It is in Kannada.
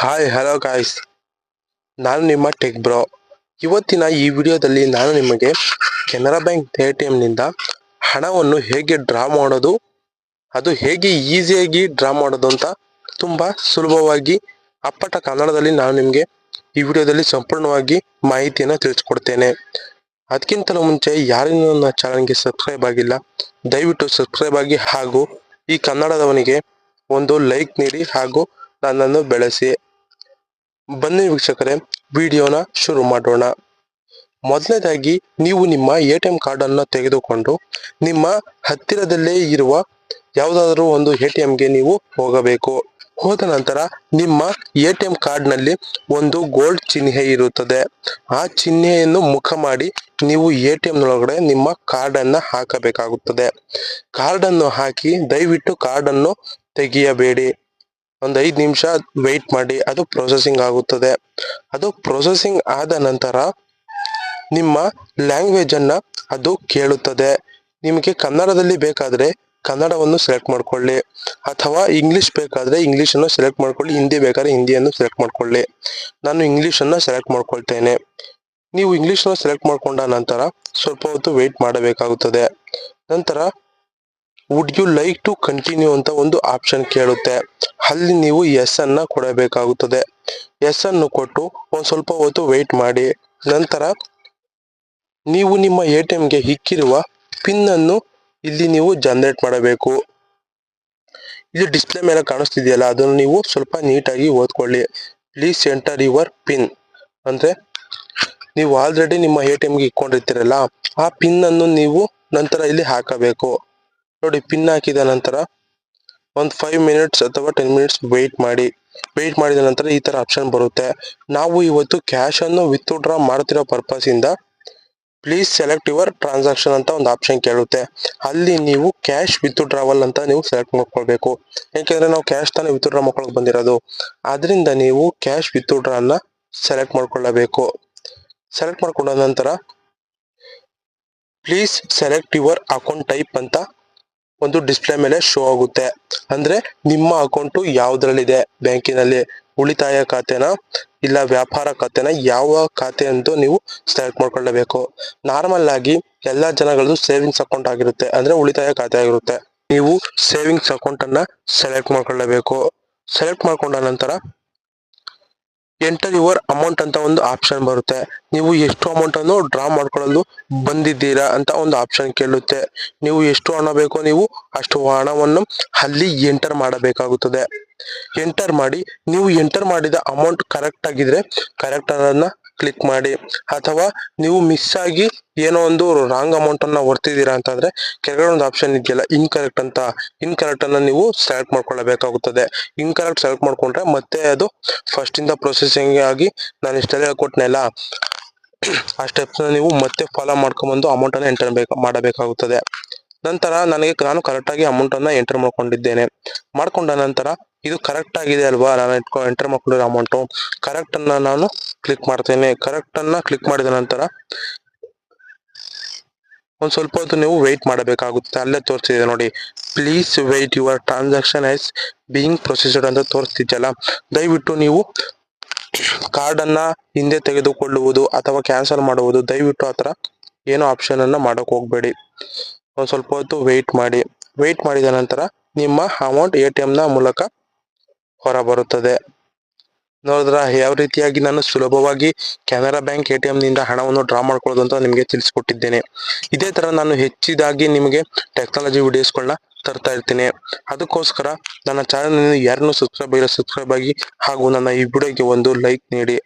ಹಾಯ್ ಹಲೋ ಗಾಯ್ಸ್, ನಾನು ನಿಮ್ಮ ಟೆಕ್ ಬ್ರೋ. ಇವತ್ತಿನ ಈ ವಿಡಿಯೋದಲ್ಲಿ ನಾನು ನಿಮಗೆ ಕೆನರಾ ಬ್ಯಾಂಕ್ ನಿಂದ ಹಣವನ್ನು ಹೇಗೆ ಡ್ರಾ ಮಾಡೋದು, ಅದು ಹೇಗೆ ಈಸಿಯಾಗಿ ಡ್ರಾ ಮಾಡೋದು ಅಂತ ತುಂಬಾ ಸುಲಭವಾಗಿ ಅಪ್ಪಟ ಕನ್ನಡದಲ್ಲಿ ನಾನು ನಿಮಗೆ ಈ ವಿಡಿಯೋದಲ್ಲಿ ಸಂಪೂರ್ಣವಾಗಿ ಮಾಹಿತಿಯನ್ನು ತಿಳಿಸ್ಕೊಡ್ತೇನೆ. ಅದಕ್ಕಿಂತಲೂ ಮುಂಚೆ ಯಾರಿಗೂ ನನ್ನ ಚಾನಲ್ಗೆ ಸಬ್ಸ್ಕ್ರೈಬ್ ಆಗಿಲ್ಲ, ದಯವಿಟ್ಟು ಸಬ್ಸ್ಕ್ರೈಬ್ ಆಗಿ ಹಾಗೂ ಈ ಕನ್ನಡದವನಿಗೆ ಒಂದು ಲೈಕ್ ನೀಡಿ ಹಾಗೂ ನನ್ನನ್ನು ಬೆಳೆಸಿ. ಬನ್ನಿ ವೀಕ್ಷಕರೇ, ವಿಡಿಯೋನ ಶುರು ಮಾಡೋಣ. ಮೊದಲನೇದಾಗಿ ನೀವು ನಿಮ್ಮ ATM ಕಾರ್ಡ್ ಅನ್ನು ತೆಗೆದುಕೊಂಡು ನಿಮ್ಮ ಹತ್ತಿರದಲ್ಲೇ ಇರುವ ಯಾವುದಾದರೂ ಒಂದು ATMಗೆ ನೀವು ಹೋಗಬೇಕು. ಹೋದ ನಂತರ ನಿಮ್ಮ ATM ಕಾರ್ಡ್ನಲ್ಲಿ ಒಂದು ಗೋಲ್ಡ್ ಚಿಹ್ನೆ ಇರುತ್ತದೆ. ಆ ಚಿಹ್ನೆಯನ್ನು ಮುಖ ಮಾಡಿ ನೀವು ATM ಒಳಗಡೆ ನಿಮ್ಮ ಕಾರ್ಡನ್ನು ಹಾಕಬೇಕಾಗುತ್ತದೆ. ಕಾರ್ಡನ್ನು ಹಾಕಿ ದಯವಿಟ್ಟು ಕಾರ್ಡನ್ನು ತೆಗೆಯಬೇಡಿ. ಒಂದು 5 ನಿಮಿಷ ವೆಯ್ಟ್ ಮಾಡಿ, ಅದು ಪ್ರೊಸೆಸಿಂಗ್ ಆಗುತ್ತದೆ. ಅದು ಪ್ರೊಸೆಸಿಂಗ್ ಆದ ನಂತರ ನಿಮ್ಮ ಲ್ಯಾಂಗ್ವೇಜ್ ಅನ್ನ ಅದು ಕೇಳುತ್ತದೆ. ನಿಮಗೆ ಕನ್ನಡದಲ್ಲಿ ಬೇಕಾದ್ರೆ ಕನ್ನಡವನ್ನು ಸೆಲೆಕ್ಟ್ ಮಾಡ್ಕೊಳ್ಳಿ, ಅಥವಾ ಇಂಗ್ಲಿಷ್ ಬೇಕಾದ್ರೆ ಇಂಗ್ಲಿಷ್ ಅನ್ನು ಸೆಲೆಕ್ಟ್ ಮಾಡ್ಕೊಳ್ಳಿ, ಹಿಂದಿ ಬೇಕಾದ್ರೆ ಹಿಂದಿಯನ್ನು ಸೆಲೆಕ್ಟ್ ಮಾಡ್ಕೊಳ್ಳಿ. ನಾನು ಇಂಗ್ಲಿಷ್ ಅನ್ನ ಸೆಲೆಕ್ಟ್ ಮಾಡ್ಕೊಳ್ತೇನೆ. ನೀವು ಇಂಗ್ಲಿಷ್ ಅನ್ನು ಸೆಲೆಕ್ಟ್ ಮಾಡ್ಕೊಂಡ ನಂತರ ಸ್ವಲ್ಪ ಹೊತ್ತು ವೆಯ್ಟ್ ಮಾಡಬೇಕಾಗುತ್ತದೆ. ನಂತರ would you like to continue ಅಂತ ಒಂದು ಆಪ್ಷನ್ ಕೇಳುತ್ತೆ. ಅಲ್ಲಿ ನೀವು ಎಸ್ ಅನ್ನ ಕೊಡಬೇಕಾಗುತ್ತದೆ. ಎಸ್ ಅನ್ನು ಕೊಟ್ಟು ಒಂದು ಸ್ವಲ್ಪ ಹೊತ್ತು ವೆಯ್ಟ್ ಮಾಡಿ. ನಂತರ ನೀವು ನಿಮ್ಮ ATMಗೆ ಇಕ್ಕಿರುವ ಪಿನ್ ಅನ್ನು ಇಲ್ಲಿ ನೀವು ಜನರೇಟ್ ಮಾಡಬೇಕು. ಇದು ಡಿಸ್ಪ್ಲೇ ಮೇಲೆ ಕಾಣಿಸ್ತಿದೆಯಲ್ಲ, ಅದನ್ನು ನೀವು ಸ್ವಲ್ಪ ನೀಟಾಗಿ ಓದ್ಕೊಳ್ಳಿ. ಪ್ಲೀಸ್ ಎಂಟರ್ ಯುವರ್ ಪಿನ್ ಅಂದ್ರೆ ನೀವು ಆಲ್ರೆಡಿ ನಿಮ್ಮ ATMಗೆ ಇಟ್ಕೊಂಡಿರ್ತೀರಲ್ಲ, ಆ ಪಿನ್ ಅನ್ನು ನೀವು ನಂತರ ಇಲ್ಲಿ ಹಾಕಬೇಕು. ನೋಡಿ, ಪಿನ್ ಹಾಕಿದ ನಂತರ ಒಂದು 5 ಮಿನಿಟ್ಸ್ ಅಥವಾ 10 ಮಿನಿಟ್ಸ್ ವೆಯ್ಟ್ ಮಾಡಿ. ವೆಯ್ಟ್ ಮಾಡಿದ ನಂತರ ಈ ತರ ಆಪ್ಷನ್ ಬರುತ್ತೆ. ನಾವು ಇವತ್ತು ಕ್ಯಾಶ್ ಅನ್ನು ವಿತ್ಡ್ರಾ ಮಾಡ್ತಿರೋ ಪರ್ಪಸ್ ಇಂದ ಪ್ಲೀಸ್ ಸೆಲೆಕ್ಟ್ ಯುವರ್ ಟ್ರಾನ್ಸಾಕ್ಷನ್ ಅಂತ ಒಂದು ಆಪ್ಷನ್ ಕೇಳುತ್ತೆ. ಅಲ್ಲಿ ನೀವು ಕ್ಯಾಶ್ ವಿತ್ಡ್ರಾವಲ್ ಅಂತ ನೀವು ಸೆಲೆಕ್ಟ್ ಮಾಡ್ಕೊಳ್ಬೇಕು. ಯಾಕೆಂದ್ರೆ ನಾವು ಕ್ಯಾಶ್ ತಾನೇ ವಿತ್ಡ್ರಾ ಮಾಡ್ಕೊಳಕ್ ಬಂದಿರೋದು. ಆದ್ರಿಂದ ನೀವು ಕ್ಯಾಶ್ ವಿತ್ಡ್ರಾ ಅನ್ನ ಸೆಲೆಕ್ಟ್ ಮಾಡ್ಕೊಳ್ಳಬೇಕು. ಸೆಲೆಕ್ಟ್ ಮಾಡ್ಕೊಂಡ ನಂತರ please select your account type ಅಂತ ಒಂದು ಡಿಸ್ಪ್ಲೇ ಮೇಲೆ ಶೋ ಆಗುತ್ತೆ. ಅಂದ್ರೆ ನಿಮ್ಮ ಅಕೌಂಟು ಯಾವ್ದ್ರಲ್ಲಿದೆ, ಬ್ಯಾಂಕಿನಲ್ಲಿ ಉಳಿತಾಯ ಖಾತೆನ ಇಲ್ಲ ವ್ಯಾಪಾರ ಖಾತೆನ, ಯಾವ ಖಾತೆ ಅಂತ ನೀವು ಸೆಲೆಕ್ಟ್ ಮಾಡ್ಕೊಳ್ಳಬೇಕು. ನಾರ್ಮಲ್ ಆಗಿ ಎಲ್ಲಾ ಜನಗಳದ್ದು ಸೇವಿಂಗ್ಸ್ ಅಕೌಂಟ್ ಆಗಿರುತ್ತೆ, ಅಂದ್ರೆ ಉಳಿತಾಯ ಖಾತೆ ಆಗಿರುತ್ತೆ. ನೀವು ಸೇವಿಂಗ್ಸ್ ಅಕೌಂಟ್ ಅನ್ನ ಸೆಲೆಕ್ಟ್ ಮಾಡ್ಕೊಳ್ಳಬೇಕು. ಸೆಲೆಕ್ಟ್ ಮಾಡ್ಕೊಂಡ ನಂತರ ಎಂಟರ್ ಯುವರ್ ಅಮೌಂಟ್ ಅಂತ ಒಂದು ಆಪ್ಷನ್ ಬರುತ್ತೆ. ನೀವು ಎಷ್ಟು ಅಮೌಂಟ್ ಅನ್ನು ಡ್ರಾ ಮಾಡ್ಕೊಳ್ಳಲು ಬಂದಿದ್ದೀರಾ ಅಂತ ಒಂದು ಆಪ್ಷನ್ ಕೇಳುತ್ತೆ. ನೀವು ಎಷ್ಟು ಹಣ ಬೇಕೋ ನೀವು ಅಷ್ಟು ಹಣವನ್ನು ಅಲ್ಲಿ ಎಂಟರ್ ಮಾಡಬೇಕಾಗುತ್ತದೆ. ಎಂಟರ್ ಮಾಡಿ, ನೀವು ಎಂಟರ್ ಮಾಡಿದ ಅಮೌಂಟ್ ಕರೆಕ್ಟ್ ಆಗಿದ್ರೆ ಕರೆಕ್ಟ್ ಅನ್ನ ಕ್ಲಿಕ್ ಮಾಡಿ. ಅಥವಾ ನೀವು ಮಿಸ್ ಆಗಿ ಏನೋ ಒಂದು ರಾಂಗ್ ಅಮೌಂಟ್ ಅನ್ನ ಹೊರ್ತಿದ್ದೀರಾ ಅಂತಂದ್ರೆ ಕೆಳಗಡೆ ಒಂದು ಆಪ್ಷನ್ ಇದೆಯಲ್ಲ ಇನ್ಕರೆಕ್ಟ್ ಅಂತ, ಇನ್ಕರೆಕ್ಟ್ ಅನ್ನ ನೀವು ಸೆಲೆಕ್ಟ್ ಮಾಡ್ಕೊಳ್ಳಬೇಕಾಗುತ್ತದೆ. ಇನ್ಕರೆಕ್ಟ್ ಸೆಲೆಕ್ಟ್ ಮಾಡ್ಕೊಂಡ್ರೆ ಮತ್ತೆ ಅದು ಫಸ್ಟ್ ಇಂದ ಪ್ರೊಸೆಸಿಂಗ್ ಆಗಿ ನಾನು ಇಷ್ಟೆಲ್ಲ ಹೇಳ್ಕೊಟ್ನಲ್ಲ, ಆ ಸ್ಟೆಪ್ಸ್ ನೀವು ಮತ್ತೆ ಫಾಲೋ ಮಾಡ್ಕೊಂಡ್ಬಂದು ಅಮೌಂಟ್ ಅನ್ನ ಎಂಟರ್ ಮಾಡಬೇಕಾಗುತ್ತದೆ. ನಂತರ ನಾನು ಕರೆಕ್ಟ್ ಆಗಿ ಅಮೌಂಟ್ ಅನ್ನ ಎಂಟರ್ ಮಾಡ್ಕೊಂಡಿದ್ದೇನೆ. ಮಾಡ್ಕೊಂಡ ನಂತರ ಇದು ಕರೆಕ್ಟ್ ಆಗಿದೆ ಅಲ್ವಾ, ನಾನು ಎಂಟರ್ ಮಾಡ್ಕೊಂಡಿರೋ ಅಮೌಂಟು ಕರೆಕ್ಟ್ ಅನ್ನ ನಾನು ಕ್ಲಿಕ್ ಮಾಡ್ತೇನೆ. ಕರೆಕ್ಟ್ ಅನ್ನ ಕ್ಲಿಕ್ ಮಾಡಿದ ನಂತರ ಒಂದ್ ಸ್ವಲ್ಪ ಹೊತ್ತು ನೀವು ವೆಯ್ಟ್ ಮಾಡಬೇಕಾಗುತ್ತೆ. ಅಲ್ಲೇ ತೋರಿಸ್ತಿದೆ ನೋಡಿ, please weight your transaction as being processed ಅಂತ ತೋರಿಸ್ತಿದ್ಯಲ್ಲ, ದಯವಿಟ್ಟು ನೀವು ಕಾರ್ಡ್ ಅನ್ನ ಹಿಂದೆ ತೆಗೆದುಕೊಳ್ಳುವುದು ಅಥವಾ ಕ್ಯಾನ್ಸಲ್ ಮಾಡುವುದು ದಯವಿಟ್ಟು ಆತರ ಏನೋ ಆಪ್ಷನ್ ಅನ್ನ ಮಾಡಕ್ ಹೋಗ್ಬೇಡಿ. ಒಂದ್ ಸ್ವಲ್ಪ ಹೊತ್ತು ವೆಯ್ಟ್ ಮಾಡಿ. ವೆಯ್ಟ್ ಮಾಡಿದ ನಂತರ ನಿಮ್ಮ ಅಮೌಂಟ್ ATM ನ ಮೂಲಕ ಹೊರ ಬರುತ್ತದೆ. ನೋಡಿದ್ರ ಯಾವ ರೀತಿಯಾಗಿ ನಾನು ಸುಲಭವಾಗಿ ಕೆನರಾ ಬ್ಯಾಂಕ್ ATM ನಿಂದ ಹಣವನ್ನು ಡ್ರಾ ಮಾಡ್ಕೊಳ್ಳೋದು ಅಂತ ನಿಮಗೆ ತಿಳಿಸ್ಕೊಟ್ಟಿದ್ದೇನೆ. ಇದೇ ತರ ನಾನು ಹೆಚ್ಚಿದಾಗಿ ನಿಮಗೆ ಟೆಕ್ನಾಲಜಿ ವಿಡಿಯೋಸ್ಗಳನ್ನ ತರ್ತಾ ಇರ್ತೀನಿ. ಅದಕ್ಕೋಸ್ಕರ ನನ್ನ ಚಾನಲ್ ಯಾರನ್ನು ಸಬ್ಸ್ಕ್ರೈಬ್ ಆಗಿ ಹಾಗೂ ನನ್ನ ಈ ವಿಡಿಯೋಗೆ ಒಂದು ಲೈಕ್ ನೀಡಿ.